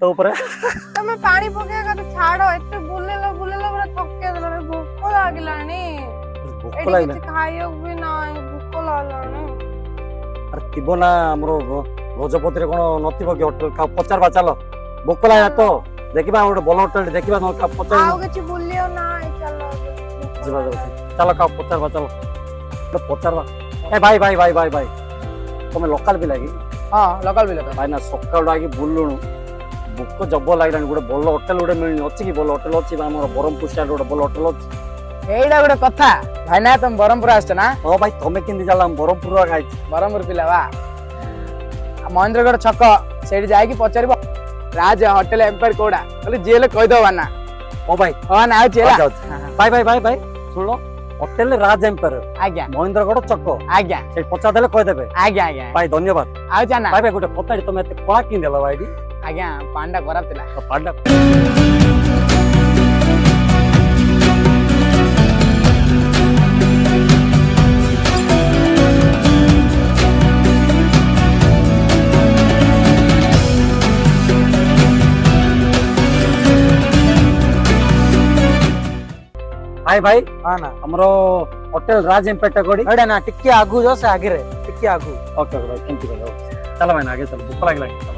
तो ऊपर तमे पानी पकेगा तो छाड़ो एते बुलेलो पूरा थके देला भूख लागलानी भूख लागला एठी खाइयो भी नाही भूख लागलानी अरे तिबो ना हमरो गजपति रे कोन नथिबो कि होटल का पचारबा चलो भूख लागला तो देखिबा ओटे बोल होटल देखिबा न का पचार आउ किछि बुलियो नाही चलो जीवा चलो का पचारबा चलो तो पचारबा ए भाई भाई भाई भाई भाई तुम लोकल भी लागी हां लोकल भी लगा भाई ना सकाळ आगे बुलुनु भूख जब लागलानी गोटे बोल होटल गोटे मिलनी अछि कि बोल होटल अछि हमर बरमपुर साइड गोटे बोल होटल अछि एइडा गोटे कथा भाई ना तुम बरमपुर आछछ ना ओ भाई तमे केंदी जाला बरमपुर खाइ बरमपुर पिला बा महेंद्रगढ़ छक सेठी जाई कि पचारिबो राज होटल एम्पायर कोडा बोले जेले कहि दो ना ओ भाई हां ना जेला भाई भाई भाई भाई सुन लो होटल राज एम्पायर आज्ञा महेंद्रगढ़ चक आज्ञा से पचा देले कहि देबे आज्ञा आज्ञा भाई धन्यवाद आ जाना भाई भाई गोटे पताड़ी तमे एते कोळा किन देला भाई आज्ञा पांडा खराब थिला पांडा भाई भाई हां ना हमरो होटल राज एम्पायर कोडी एडा ना टिके आगु जो से आगे रे टिके आगु ओके भाई थैंक यू भाई चलो भाई आगे चलो भूख लागला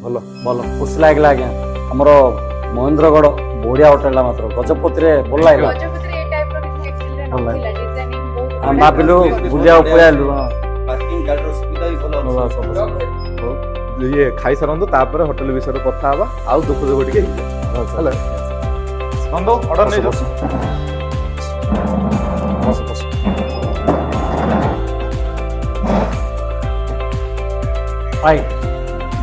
भल भल खुश लागला आज्ञा हमर महेंद्रगढ़ बढ़िया होटल मात्र गजपति रे बोल लागला गजपति रे टाइप रो किछि एक्सीलेंट होतिला डिजाइनिंग बहुत हम भाबिलु बुलिया पयालु पार्किंग गार्ड रो सुविधा भी भलो सब ये खाई सरंदो तापर होटल विषय कथा हबा आउ दुख दुख टिके हेलो नंदो ऑर्डर नै जो भाई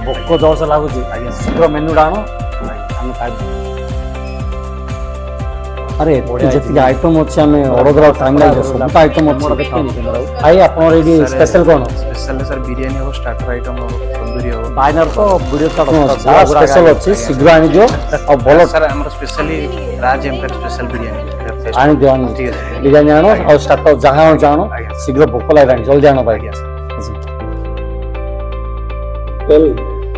भोक जोश लगुच शीघ्र मेन्यू डाण आम खाई अरे जी आइटम अच्छे आम ऑर्डर टाइम लगे सब आइटम अच्छे भाई आप स्पेशल कौन स्पेशल सर बिरयानी हो स्टार्टर आइटम हो तंदूरी हो बाइनर तो वीडियो का स्पेशल अच्छी शीघ्र आनी दियो और बोलो सर हमर स्पेशली राज एम्पायर स्पेशल बिरयानी आनी दियो बिरयानी आनो और स्टार्टर जहां जानो शीघ्र भोक लागलानी जल्दी आनो भाई कल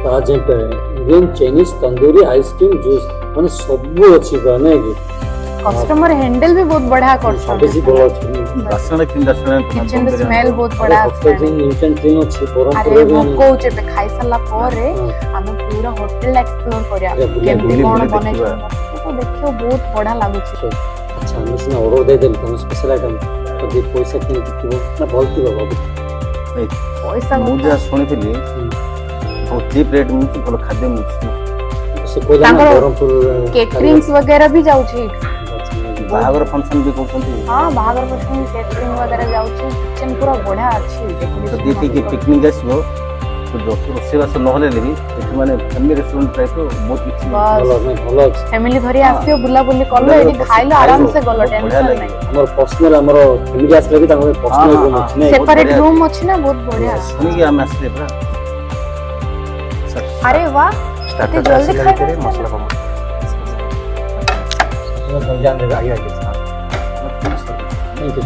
Raj empire Indian Chinese tandoori ice cream juice माने सब अच्छी बने की कस्टमर हैंडल भी बहुत बढ़िया करछन बेसी बोलो छी दर्शन तीन दर्शन किचन द स्मेल बहुत बड़ा है न्यूट्रिएंट क्लीन अछि अरे भोको जे पे खाई सला परे हम पूरा होटल एक्सप्लोर करिया केमती कोन बने तो देखियो बहुत बढ़िया लागु छी अच्छा हम सिना ऑर्डर दे देल हम स्पेशल आइटम तो दे पैसा किन किबो ना भलती बाबू पैसा मुझे सुनिथिली बहुत चीप रेट में भल खाद्य मिलछि से कोला बरमपुर केटरिंग्स वगैरह भी जाउ छी बाहागर फंक्शन भी करछंती हां बाहागर फंक्शन केटरिंग वगैरह जाउ छी किचन पूरा बढ़िया अछि देखि देखि कि पिकनिक आसबो तो रोसे बास नहले लेबी एठी माने फैमिली रेस्टोरेंट टाइप बहुत किछि भलो अछि फैमिली धरि आसियो बुला बुली करलो एठी खाइलो आराम से गलो टेंशन नै हमर पर्सनल हमर फैमिली आसले भी ताको पर्सनल रूम अछि नै सेपरेट रूम अछि ना बहुत बढ़िया सुनी कि हम आसले बरा अरे वाह स्टार्टर जल्दी खाई करे मसाला कम ध्यान देगा आगे आगे थैंक यू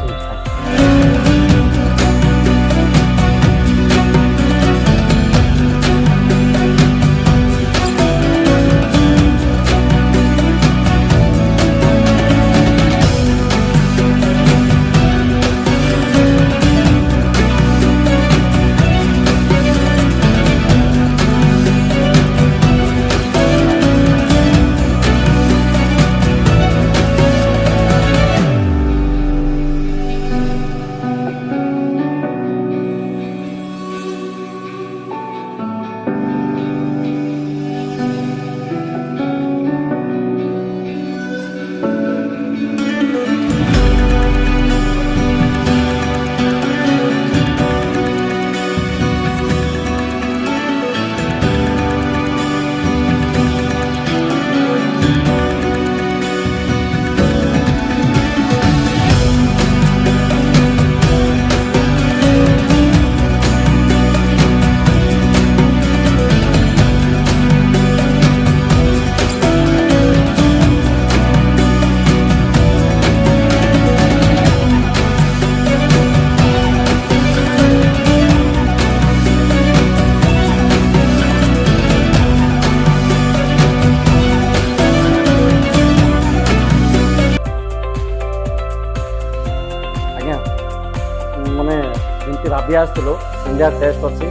ଭାବି ଆସିଥିଲୁ ଇଣ୍ଡିଆ ଟେଷ୍ଟ ଅଛି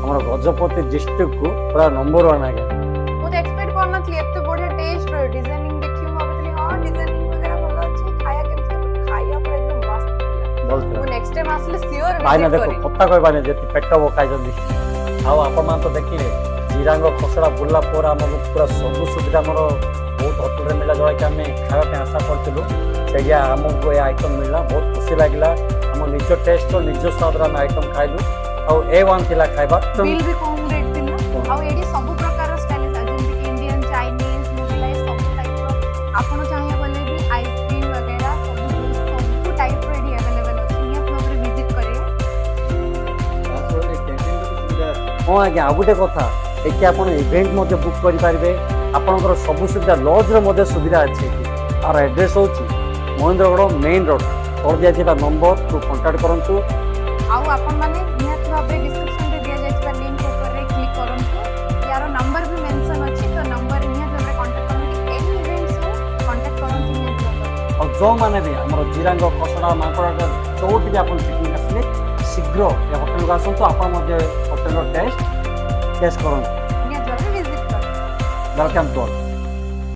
ଆମର ଗଜପତି ଡିଷ୍ଟ୍ରିକ୍ଟକୁ ପୁରା ନମ୍ବର 1 ଆଜ୍ଞା। ମୁଁ ତ ଏକ୍ସପେକ୍ଟ କରିନଥିଲି ଏତେ ବଢିଆ ଟେଷ୍ଟ ଡିଜାଇନିଂ ଦେଖି ମୁଁ ଭାବୁଥିଲି ହଁ ଡିଜାଇନିଂ वगैरह ଭଲ ଅଛି ଖାଇବା କେମିତି ଖାଇବା ପୁରା एकदम ମସ୍ତ ଥିଲା। ଭଲ ଥିଲା। ମୁଁ ନେକ୍ସଟ ଟାଇମ ଆସିଲେ ସିଓର ଭାଇନା ଭିଜିଟ୍ ଦେଖ କରିବି। କଥା କହିବାନି ଯେତେ ପେଟ ପକାଇଛନ୍ତି ଆଉ ଆପଣମାନେ ତ ଦେଖିଲେ ଜିରାଙ୍ଗ ଖସଡ଼ା ବୁଲିଲା ପରେ ଆମକୁ ପୁରା ସବୁ ସୁବିଧା ଆମର ବହୁତ ହୋଟେଲରେ ମିଳିଲା ଯୋଉଟାକି ଆମେ ଖାଇବା ପାଇଁ ଆଶା କରିଥିଲୁ ସେଇଆ ଆମକୁ ଏ ଆଇଟମ୍ ମିଳିଲା ବହୁତ ଖୁସି ଲାଗିଲା ଆମ ନିଜ ଟେଷ୍ଟ ନିଜ ସ୍ୱାଦର ଆମେ ଆଇଟମ୍ ଖାଇଲୁ ଆଉ A1 ଥିଲା ଖାଇବା ବିଲ୍ ବି କମ ରେଟ୍ ଥିଲା ଆଉ ଏଠି ସବୁ ପ୍ରକାର ଷ୍ଟାଇଲିଶ ଯେମିତି କି ଇଣ୍ଡିଆନ ଚାଇନିଜ ମୁଗଲାଇ ସବୁ ଟାଇପର ଆପଣ ଚାହିଁବେ ବୋଲେ ବି ଆଇସ୍କ୍ରିମ वगैरह ସବୁ ଟାଇପର ଏଠି अवेलेबल ଅଛି ନିହାତି ଭାବରେ ଭିଜିଟ୍ କରିବେ। ହଁ ଆଜ୍ଞା ଆଉ ଗୋଟେ କଥା ଏଠି ଆପଣ ଇଭେଣ୍ଟ ମଧ୍ୟ ବୁକ୍ କରିପାରିବେ ଆପଣଙ୍କର ସବୁ ସୁବିଧା ଲଜ୍ର ମଧ୍ୟ ସୁବିଧା ଅଛି ଏଠି ଆଉ ଆଡ୍ରେସ୍ ହେଉଛି ମହେନ୍ଦ୍ରଗଡ଼ ମେନ୍ ରୋଡ୍ ତଳେ ଦିଆଯାଇଥିବା ନମ୍ବରକୁ କଣ୍ଟାକ୍ଟ କରନ୍ତୁ। ଆଉ ଆପଣମାନେ ନିହାତି ଭାବରେ ଡିସ୍କ୍ରିପ୍ସନରେ ଦିଆଯାଇଥିବା ଲିଙ୍କ ଉପରେ କ୍ଲିକ୍ କରନ୍ତୁ ୟାର ନମ୍ବର ବି ମେନସନ୍ ଅଛି ତ ନମ୍ବର ନିହାତି ଭାବରେ କଣ୍ଟାକ୍ଟ କରନ୍ତୁ ଏନି ଇଭେଣ୍ଟସ୍ ହଉ କଣ୍ଟାକ୍ଟ କରନ୍ତୁ ନିହାତି ଭାବରେ। ଆଉ ଯେଉଁମାନେ ବି ଆମର ଜିରାଙ୍ଗ ଖସଡ଼ା ମାଙ୍କଡ଼ ଯୋଉଠି ବି ଆପଣ ପିକନିକ୍ ଆସିଲେ ଶୀଘ୍ର ଏ ହୋଟେଲକୁ ଆସନ୍ତୁ ଆପଣ ମଧ୍ୟ ହୋଟେଲର ଟେଷ୍ଟ କରନ୍ତୁ। ନିହାତି ଭାବରେ ଭିଜିଟ୍ କରନ୍ତୁ। Welcome to all.